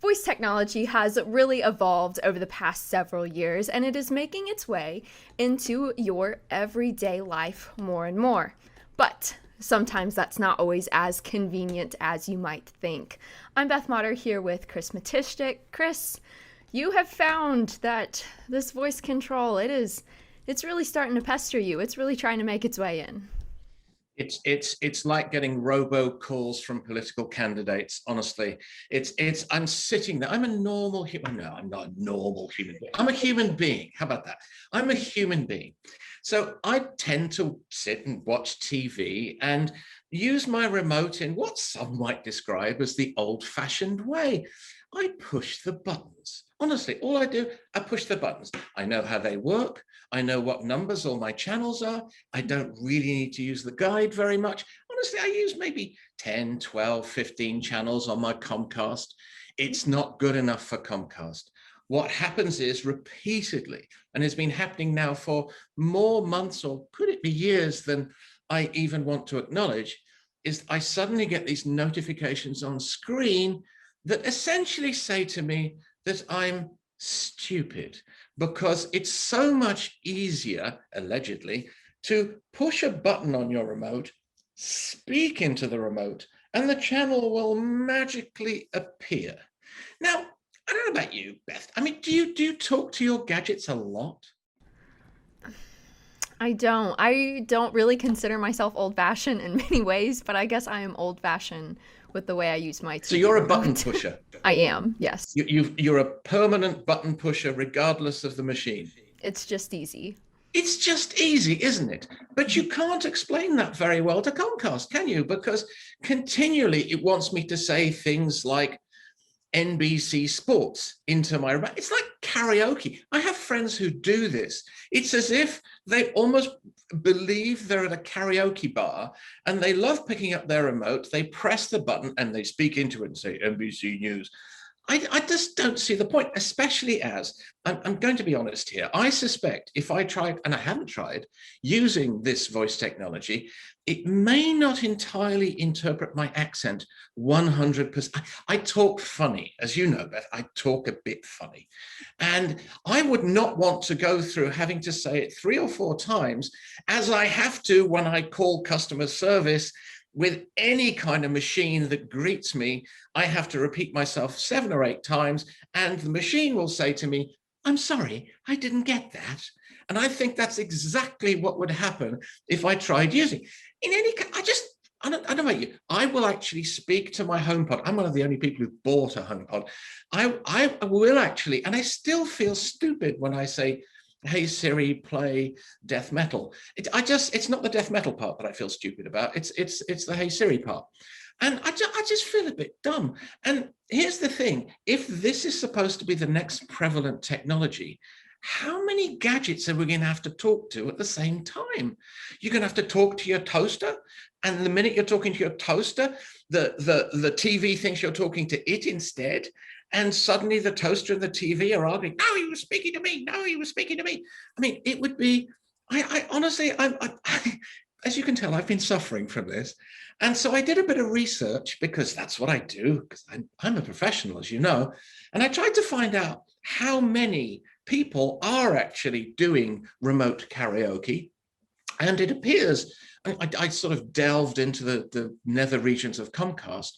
Voice technology has really evolved over the past several years, and it is making its way into your everyday life more and more. But sometimes that's not always as convenient as you might think. I'm Beth Motter here with Chris Matishtik. Chris, you have found that this voice control, it's really starting to pester you. It's really trying to make its way in. It's like getting robocalls from political candidates. Honestly, it's I'm sitting there. I'm a normal human. No, I'm not a normal human being. I'm a human being. How about that? I'm a human being. So I tend to sit and watch TV and use my remote in what some might describe as the old-fashioned way. I push the buttons. Honestly, all I do, I push the buttons. I know how they work. I know what numbers all my channels are. I don't really need to use the guide very much. Honestly, I use maybe 10, 12, 15 channels on my Comcast. It's not good enough for Comcast. What happens is repeatedly, and it's been happening now for more months, or could it be years, than I even want to acknowledge, is I suddenly get these notifications on screen that essentially say to me that I'm stupid, because it's so much easier, allegedly, to push a button on your remote, speak into the remote, and the channel will magically appear. Now, I don't know about you, Beth. I mean, do you talk to your gadgets a lot? I don't really consider myself old-fashioned in many ways, but I guess I am old-fashioned with the way I use my So TV you're a button remote. pusher. I am, yes. You're a permanent button pusher regardless of the machine. It's just easy. It's just easy, isn't it? But you can't explain that very well to Comcast, can you? Because continually it wants me to say things like NBC Sports into my remote. It's like karaoke. I have friends who do this. It's as if they almost believe they're at a karaoke bar and they love picking up their remote. They press the button and they speak into it and say NBC News. I just don't see the point, especially as I'm going to be honest here. I suspect if I tried, and I haven't tried, using this voice technology, it may not entirely interpret my accent 100%. I talk funny, as you know, Beth. I talk a bit funny. And I would not want to go through having to say it 3 or 4 times, as I have to when I call customer service with any kind of machine that greets me. I have to repeat myself 7 or 8 times, and the machine will say to me, I'm sorry, I didn't get that. And I think that's exactly what would happen if I tried using. In any case, I don't know about you. I will actually speak to my HomePod. I'm one of the only people who bought a HomePod. I will actually, and I still feel stupid when I say, hey Siri, play death metal. It's not the death metal part that I feel stupid about. It's the hey Siri part. And I just feel a bit dumb. And here's the thing, if this is supposed to be the next prevalent technology, how many gadgets are we going to have to talk to at the same time? You're going to have to talk to your toaster, and the minute you're talking to your toaster, the TV thinks you're talking to it instead. And suddenly the toaster and the TV are arguing, no, he was speaking to me. No, he was speaking to me. I mean, it would be, I honestly, as you can tell, I've been suffering from this. And so I did a bit of research, because that's what I do, because I'm a professional, as you know. And I tried to find out how many people are actually doing remote karaoke. And it appears, I sort of delved into the nether regions of Comcast.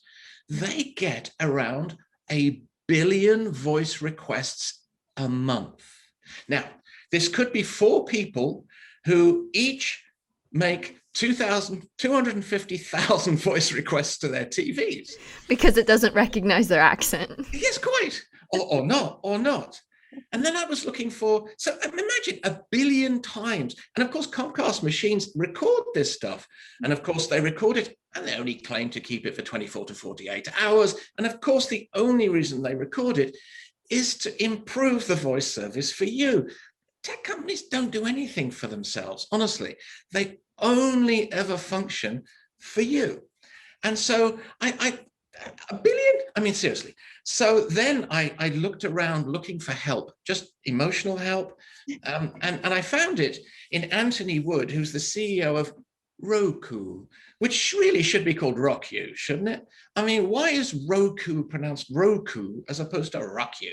They get around 1 billion voice requests a month. Now, this could be 4 people who each make 250,000 voice requests to their TVs. Because it doesn't recognize their accent. Yes, quite. Or not. And then I was looking for, so imagine 1 billion times. And of course, Comcast machines record this stuff. And of course, they record it and they only claim to keep it for 24 to 48 hours. And of course, the only reason they record it is to improve the voice service for you. Tech companies don't do anything for themselves, honestly. They only ever function for you. And so 1 billion, I mean, seriously. So then I looked around looking for help, just emotional help. And I found it in Anthony Wood, who's the CEO of Roku, which really should be called Roku, shouldn't it? I mean, why is Roku pronounced Roku as opposed to Roku?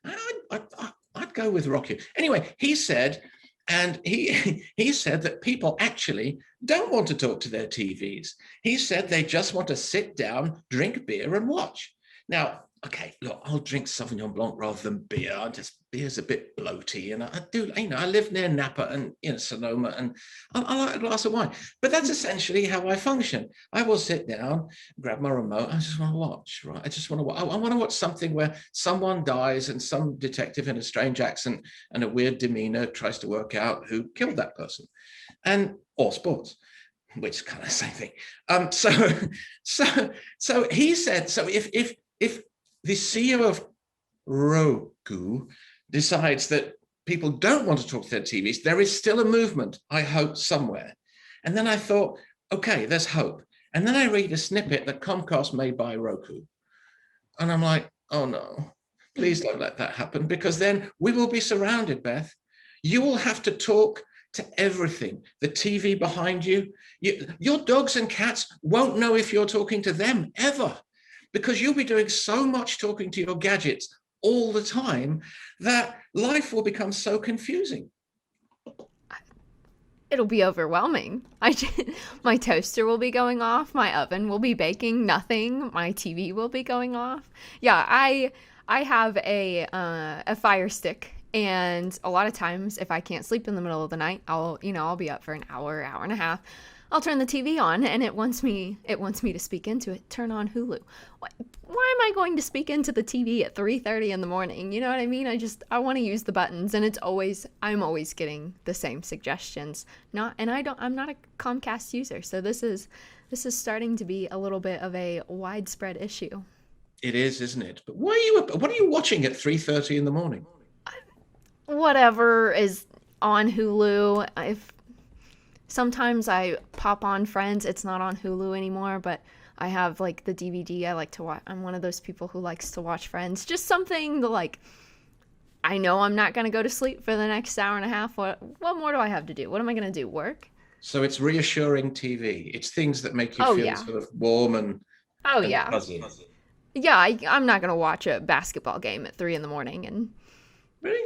I'd go with Roku. Anyway, he said, and he said that people actually don't want to talk to their TVs. He said they just want to sit down, drink beer, and watch. Now, okay, look, I'll drink Sauvignon Blanc rather than beer. Beer's a bit bloaty, and I do, I live near Napa and Sonoma, and I like a glass of wine. But that's essentially how I function. I will sit down, grab my remote. I just want to watch, right? I just want to watch. I want to watch something where someone dies and some detective in a strange accent and a weird demeanor tries to work out who killed that person, or sports, which is kind of the same thing. So he said, so if the CEO of Roku decides that people don't want to talk to their TVs, there is still a movement, I hope, somewhere. And then I thought, okay, there's hope. And then I read a snippet that Comcast made by Roku. And I'm like, oh no, please don't let that happen, because then we will be surrounded, Beth. You will have to talk to everything. The TV behind you, your dogs and cats won't know if you're talking to them ever, because you'll be doing so much talking to your gadgets all the time that life will become so confusing. It'll be overwhelming. My toaster will be going off. My oven will be baking nothing. My TV will be going off. Yeah, I have a Fire Stick, and a lot of times if I can't sleep in the middle of the night, I'll be up for an hour and a half. I'll turn the TV on, and it wants me to speak into it. Turn on Hulu. Why am I going to speak into the TV at 3:30 in the morning? You know what I mean? I want to use the buttons, and I'm always getting the same suggestions. I'm not a Comcast user, so this is starting to be a little bit of a widespread issue. It is, isn't it? But what are you watching at 3:30 in the morning? Whatever is on Hulu. Sometimes I pop on Friends. It's not on Hulu anymore, but I have like the DVD. I like to watch. I'm one of those people who likes to watch Friends. Just something to like. I know I'm not gonna go to sleep for the next hour and a half. What more do I have to do? What am I gonna do? Work? So it's reassuring TV. It's things that make you feel sort of warm and fuzzy. Yeah, I'm not gonna watch a basketball game at 3 a.m. and. Really?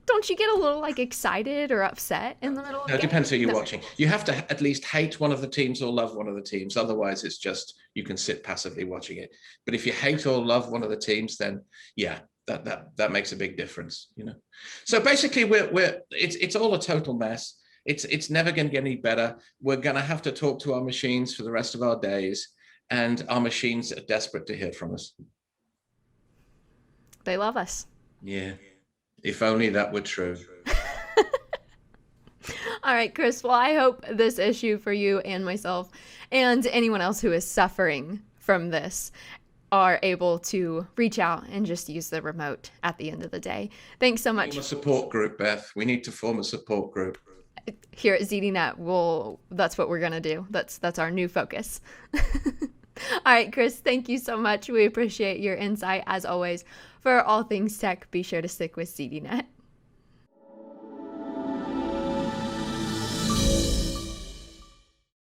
Don't you get a little like excited or upset in the middle of it depends who you're watching. You have to at least hate one of the teams or love one of the teams. Otherwise, it's just you can sit passively watching it. But if you hate or love one of the teams, then yeah, that makes a big difference, So basically, it's all a total mess. It's never going to get any better. We're going to have to talk to our machines for the rest of our days, and our machines are desperate to hear from us. They love us. Yeah. If only that were true. All right, Chris. Well, I hope this issue for you and myself and anyone else who is suffering from this are able to reach out and just use the remote at the end of the day. Thanks so much. Form a support group, Beth. We need to form a support group. Here at ZDNet, that's what we're going to do. That's our new focus. All right, Chris, thank you so much. We appreciate your insight as always. For all things tech, be sure to stick with ZDNet.